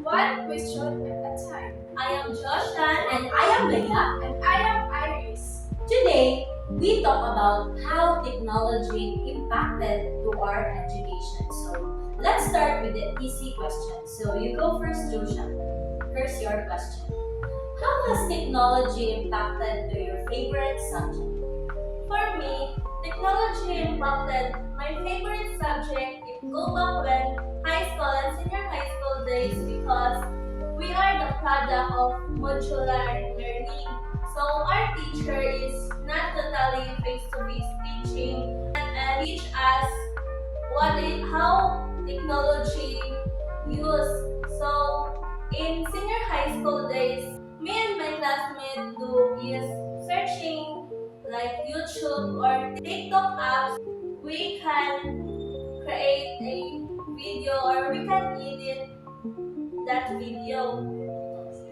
One question at a time. I am Joshan and I am Leila. And I am Iris. Today, we talk about how technology impacted to our education. So, let's start with the easy question. So, you go first, Joshan. Here's your question. How has technology impacted to your favorite subject? For me, technology impacted my favorite subject in global when high school and senior high school days because we are the product of modular learning. So our teacher is not totally face-to-face teaching and teach us how technology used. So in senior high school days, me and my classmates do is searching like YouTube or TikTok apps. We can create a video or we can edit that video.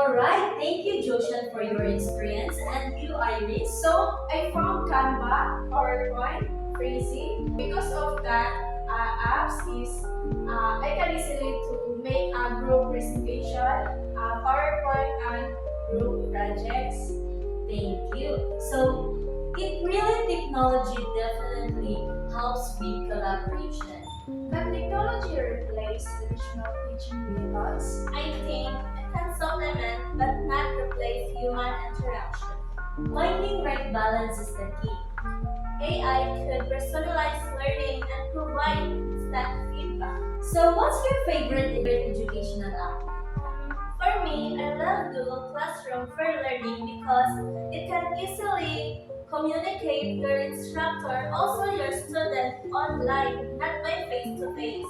Alright, thank you, Joshan, for your experience. And you, Iris? So I found Canva, PowerPoint, Freezy. Because of that apps is I can easily to make a group presentation, PowerPoint and group projects. Thank you. So, it really technology definitely helps with collaboration. Can technology replace traditional teaching methods? I think it can supplement but not replace human interaction. Finding right balance is the key. AI could personalize learning and provide instant feedback. So, what's your favorite educational app? For me, I love Google Classroom for learning because it can easily communicate your instructor, also your student online, not by face to face.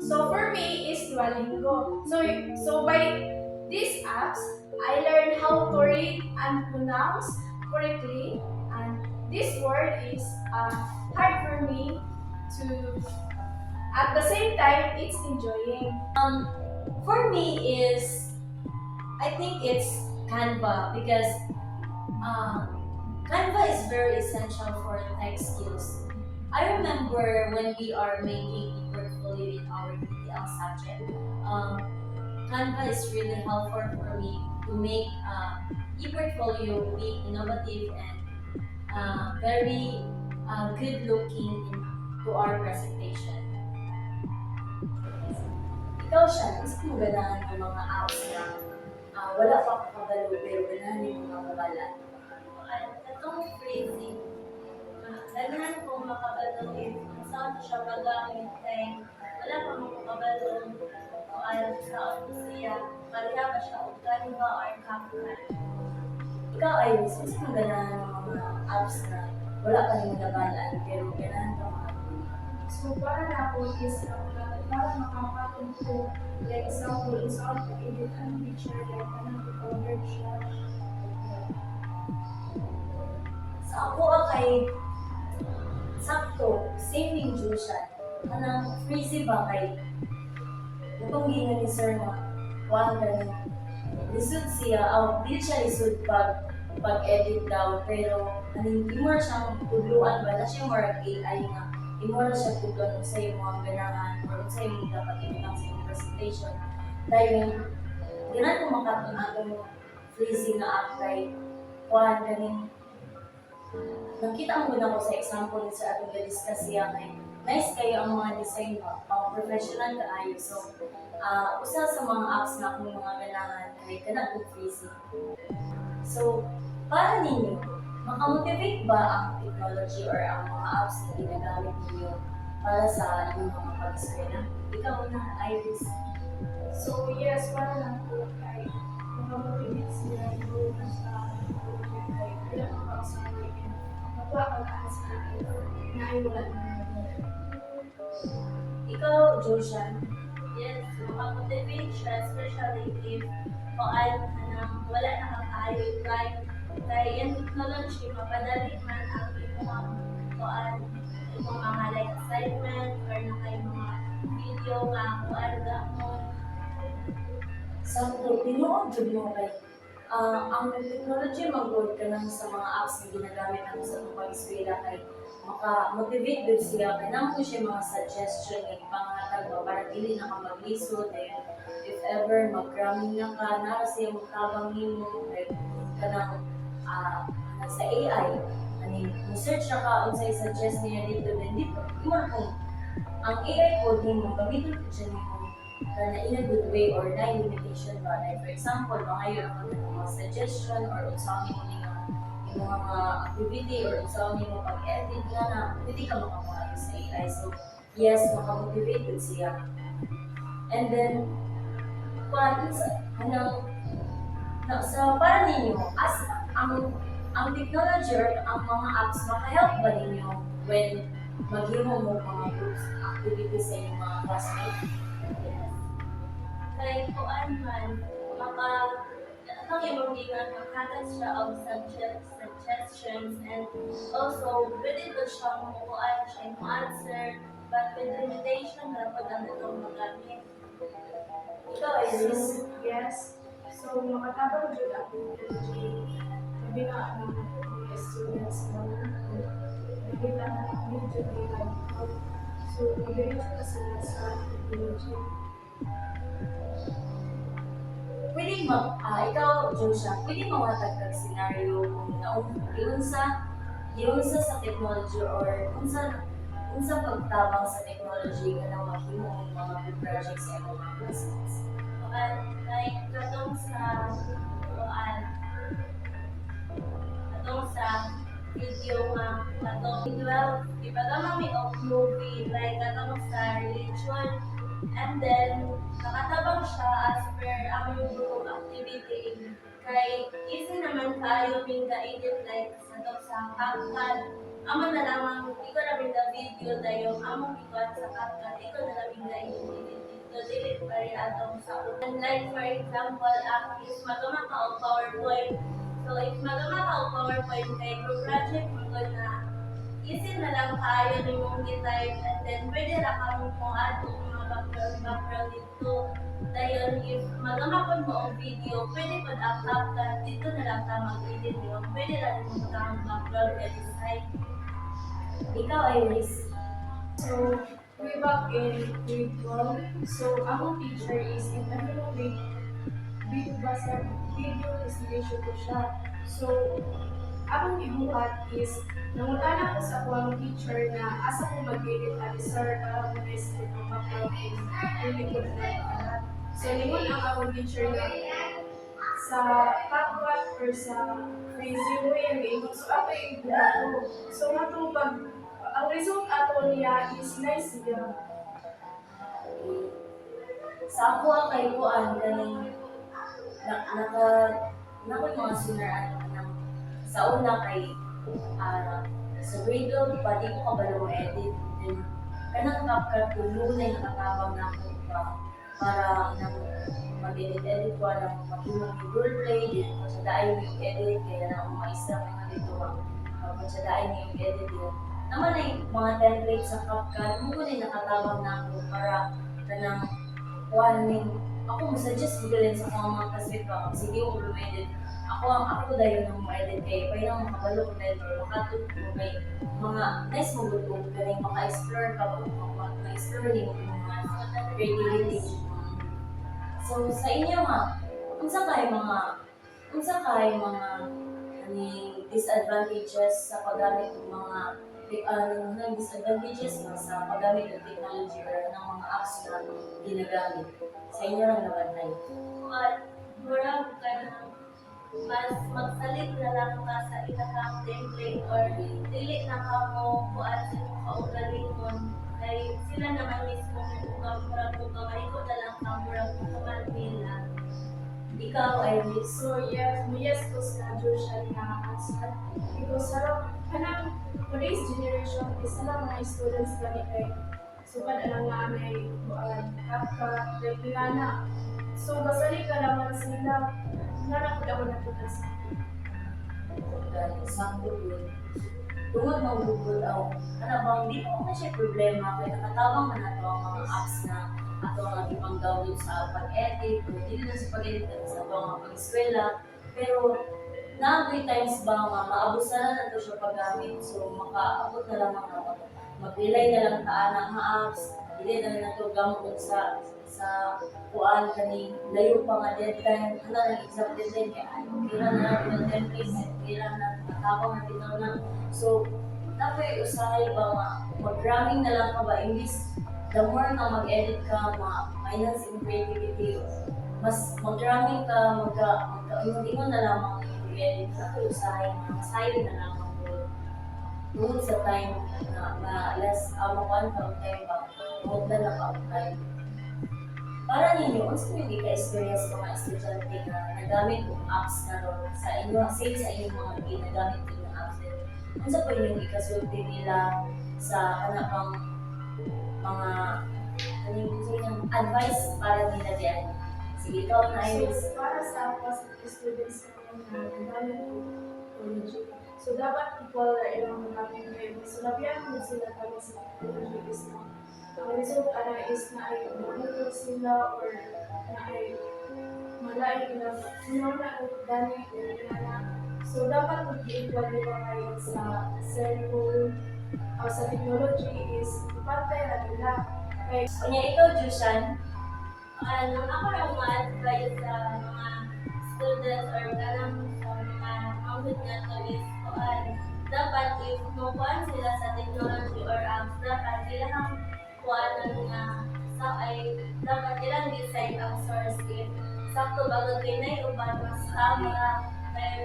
So for me is Duolingo. So by these apps, I learned how to read and pronounce correctly, and this word is hard for me to. At the same time, it's enjoying. For me is, I think it's Canva because Canva is very essential for tech skills. I remember when we are making a portfolio in our DTL subject, Canva is really helpful for me to make e-portfolio be innovative and very good looking to our presentation. Ikaw siya, gusto mo ganahan ng mga apps na wala pa kabalo pero ganahan yung mga kabalan. Itong phrasing, ganahan kong makabalo kung saan siya magamit kay wala pa makabalo kung sa siya, pareha ba siya o Canva or Canva. Ikaw ay gusto mo ganahan ng mga apps na wala pa yung kabalan pero ganahan ka mga. So para na ako is para makakatong ko, like example, is how to edit ang picture, like anong to-convert siya. Sa ako kay sakto, same yung Jushan. Anong freezy ba kay itong gina ni Sir na kuhaan ganun. Lisod siya, di siya lisod pag-edit daw, pero hindi mo siyang tudluan ba na siya more AI nga. Hindi mo na siya tudluan kung sa mga ganahan or kung sa yung dapat imunang sa yung presentation. Dahil ganun kung makatun atong freezy na app kay kuhaan ganing. Nakita mo na ko sa example sa atong ga-discuss siya kay nice kayo ang mga design mo, mga professional kaayo. So, usa sa mga apps na akong mga ganahan kay kana kung freezy. So, para ninyo, makamotivate ba ang technology or ang mga apps na ginagamit ninyo para sa inyong mga pag-eskwela? Ikaw na, Iris. So yes, para lang po kay makamotivate sila go na sa project kay kailan makakasabi and magpapagkaan sa akin na ay wala na Ikaw, Joshan. Yes, makamotivate siya, especially if wala na kakayo kay yung technology, mapadali man ang imong mga like assignment or na kay mga video nga gamon. Sa tinuod jud mo kay Ang technology mag-work ka lang sa mga apps na ginagamit natin sa itong pag-eskwela kay maka-motivate din siya kaya naman ko siya mga suggestion ng pangatag ba para dili na ka maglisod ayun if ever mag-cramming na ka na siya magtabang nimo like kanang sa AI ani mo search na ka unsay suggest niya dito then dito mo kung ang AI code nimo gamiton ko siya nimo na in a good way or na limitation ba like for example mga mga suggestion or unsa mo yung mga activity or unsa mo pag-edit na pwede ka makakuha sa AI so yes makamotivate yun siya and then kung hanang sa para ninyo as ang technology or ang mga apps maka-help ba ninyo when maghimo mo mga groups activities sa inyong mga classmates? Kay kuan man, ang imong gikan makatag siya og suggestions and also pwede ko siya kuan siya yung answer but with limitation na pag ang itong magamit. Ikaw ay So, yes. So, makatabang dyan ang technology. Sabi nga ang mga students na nakita na medyo nila. So, magaling sila sila sa technology. pwede ikaw, Joshua, pwede mamatag kag scenario kung iunsa sa technology or unsa pagtabang sa technology nga nang mahimo ang mga group projects sa imong mga classmates. Kuan like katong sa kuan katong sa video nga katong 12 ipagamang may of movie like katong sa religion and then nakatabang siya as per ang group activity kay easy naman kayo ping ka-edit like sa CapCut amo na lamang ikaw na ping video dayon among ikuan sa CapCut ikaw na lang i-edit dito dili pare atong sa and like for example is magama ka og PowerPoint so if magama ka og PowerPoint kay group project mo na easy na lang kayo nimong gi-type and then pwede ra kamo kung add og mga background dito dayon if magama mo ang video pwede pod up ka dito na lang ka mag-edit mo pwede ra mo ang background edit side. Ikaw, Iris. So, way back in grade 12, so ang teacher is in basa video presentation ko siya. So, akong gibuhat is nangutana ko sa akong teacher na asa ko mag-edit at sir para mo na sa itong background is really good na. So, lingon ang akong teacher na sa CapCut or sa Crazy Way ang gaming. So, ako yung ibuhat ko. So, matong ang result ato niya is nice siya. Sa ako kay kuan ganing nakoy mga sunaraan ng sa una kay sa grade 12 pa di ko kabalo edit then kanang CapCut ko lunay nakatabang na ako para nang mag-edit ko lang mag-imong role play din pasadaan mo yung edit kaya na ang maestra mga dito pasadaan mo yung edit yun naman ay mga template sa CapCut mo na nakatabang na ako para kanang warning ako mo-suggest ko din sa mga classmate ko sige ko lumedit ako dahil nang ma-edit kay pwede nang makabalo ko dahil or makatut ko kay mga nice mo gusto galing maka-explore ka maka-explore din mo mga creativity so sa inyo unsa kay mga disadvantages sa paggamit ng mga disadvantages sa paggamit ng technology or ng mga apps na ginagamit sa inyo lang naman na Kuan murag kanang mas magsalit na lang ka sa ilang template or dili na ka mo kuan sa imong kaugalingon kay sila naman mismo yung murag kung kamay ko na lang ka murag kung kamay nila. ikaw Iris. So yes ko sa Joshua na answer. Because kanang today's generation is alam mga students gani kay sukad alang nga may CapCut, like na. So basali ka naman sila na ako natutas. Example yun. Tungod na ugod ako. Ano bang di ko na siya problema kaya nakatabang man nato ang mga apps na ato ang ibang download sa pag-edit o hindi na sa pag-edit sa ato ang pag-eskwela Pero na times ba nga maabusaran na to siya paggamit, so makaabot na lang mga mag-rely na lang taan ang mga apps, hindi na lang ito gamot sa kuan kani layo pa nga deadline, ano lang exact deadline kaya kira na lang 10 days, kira na matapang na bitaw na. So dapat usahay ba nga mag-ramming na lang ka ba, imbis the more na mag-edit ka, minus in creativity, mas mag-ramming ka, ingon na lang mag-edit, dapat usahay nga masayo na lang ako tungkol sa time na less makuhan ka time ba, huwag na naka-apply. Para ninyo, unsa may ka-experience mga estudyante na nagamit yung apps na ron sa inyo, same sa inyong mga ginagamit yung apps din. Unsa po yung ikasulti nila sa kanapang mga advice para nila diyan? Sige, ikaw na Iris. So, para sa positive students na nagamit ko technology, so dapat equal na ilang magamit ngayon. So labihan mo sila kami sa technology is na ang result is na ay monitor sila or na ay malayo na na gani na. So dapat mag-equal nila kayo sa cellphone o sa technology is ipantay na nila. Kaya Kanya ikaw, Jushan, ako lang ma-advise sa mga students or kanang sa mga outfit na to is dapat if makuhaan sila sa technology or apps, dapat ilang kuhaan nga sa ay dapat ilang decide ang source if sakto bago kayo na iuban mas tama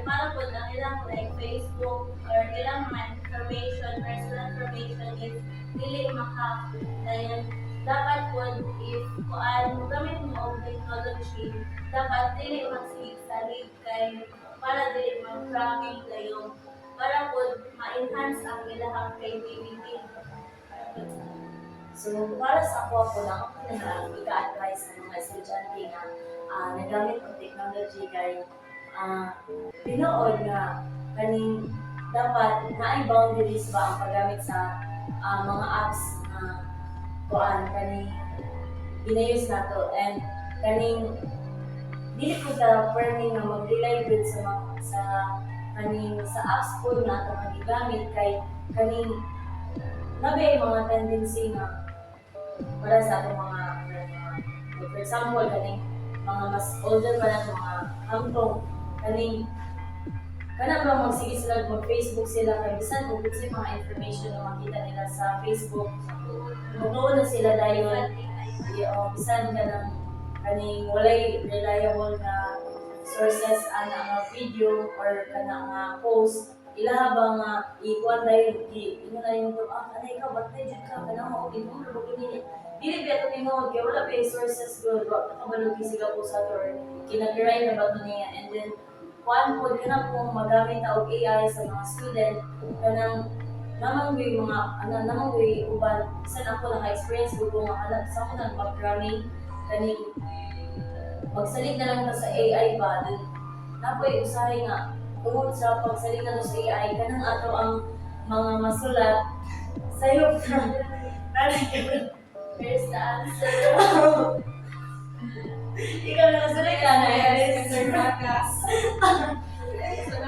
para po lang ilang like Facebook or ilang mga information, personal information is dili maka dahil dapat po if kuan gamit mo og technology dapat dili magsigsalig kay para dili mag-cramming kayo para po ma-enhance ang ilang creativity. So, para sa ako lang, ako na ika-advise sa mga estudyante na nagamit ng technology kay pinood nga kaning dapat na boundaries ba ang paggamit sa mga apps na kuan kaning ginayos nato and kaning dili ko ta permi nga mag-rely good sa mga sa apps po nato nga gigamit kay kaning nabe mga tendency nga para sa atong mga for example kaning mga mas older pa na mga hangtong kaning kanang ba magsige sila mag-Facebook sila kay bisan kung kasi mga information na makita nila sa Facebook magtuon na sila dayon bisan kanang kaning walay reliable na sources ana nga video or kanang post ilaha ba nga ikuan dayon ino na yung anay ka batay jud ka kanang mo imo ra bugini dili ba to nimo kay wala pa sources good wa kabalo sila po sa or kinag-write na ba to niya and then kuan po kana po magamit ta og AI sa mga student kanang namang way mga namang way uban bisan ako naka-experience ko nga alam sa ako nang programming kaning magsalig na lang ta sa AI ba then napoy usahay nga tungod sa pagsalig na sa AI kanang ato ang mga masulat sayop na Here's the answer. ikaw na nasulit ka na Iris. Sir Bakas. So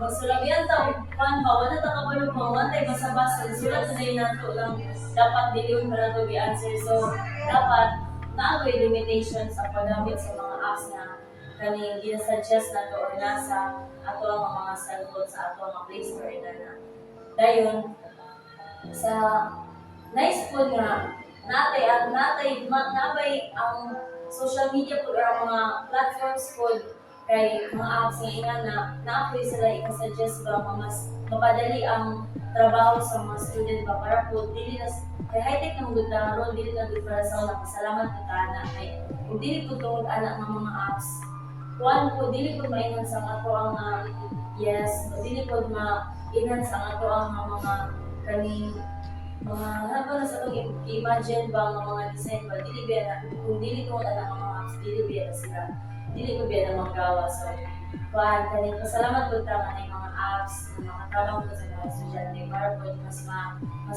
Magsulabihan ta kan ba wala ta kabalo pa wala basa-basa sulat na din nato lang dapat diliun para to be answer so dapat naagoy limitation sa paggamit sa mga apps na kaning gina-suggest na to or nasa ato ang mga cellphone sa ato ang Play Store na dayon sa nice po nga nabay ang social media po or ang mga platforms po kay mga apps na na-apply sila i-suggest ba mas mapadali ang trabaho sa mga student ba para po dili na kay high-tech ng good na ron dili na good para sa una pasalamat ko ta na kay kung dili ko tungod anak ng mga apps kuan po dili ko maingon sa ato ang dili ko ma-enhance ang ato ang mga kaning mga haba na sa itong imagine ba ang mga design ba dili ba na kung dili tungod anak ng mga apps dili ba na sila dili ko biya na magawa so kuan kaning pasalamat ko ta nga mga apps na makatabang ko sa mga estudyante para po mas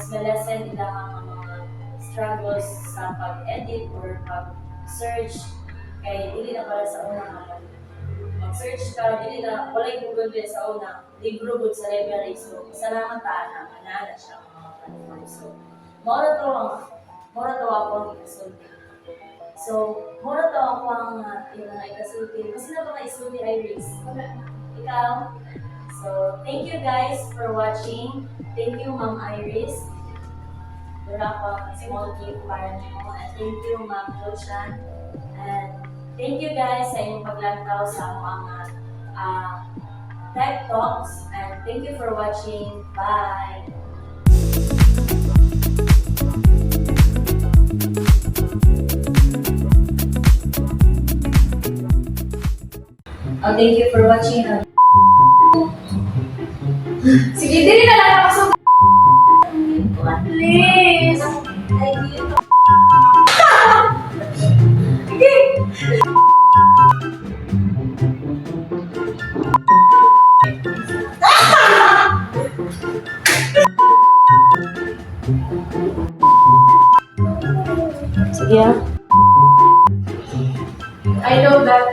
ma-lessen nila ang mga struggles sa pag-edit or pag-search kay dili na para sa una nga mag-search ka, dili na, walay Google din sa una, libro good sa library. So, salamat na manana siya ang mga platform. So, mora to ako ang ikasulti. So, mora to ako ang yung mga ikasulti. Kasi na ba nga isulti, Iris? Ikaw? So, thank you guys for watching. Thank you, Ma'am Iris. Wala ko small gift para niyo. And thank you, Ma'am Joshan. And thank you guys sa inyong paglantaw sa mga Tech Talks. And thank you for watching. Bye! Oh, thank you for watching. Sige, dili na lang ako sa please. Thank you. Okay. Sige ah. I know that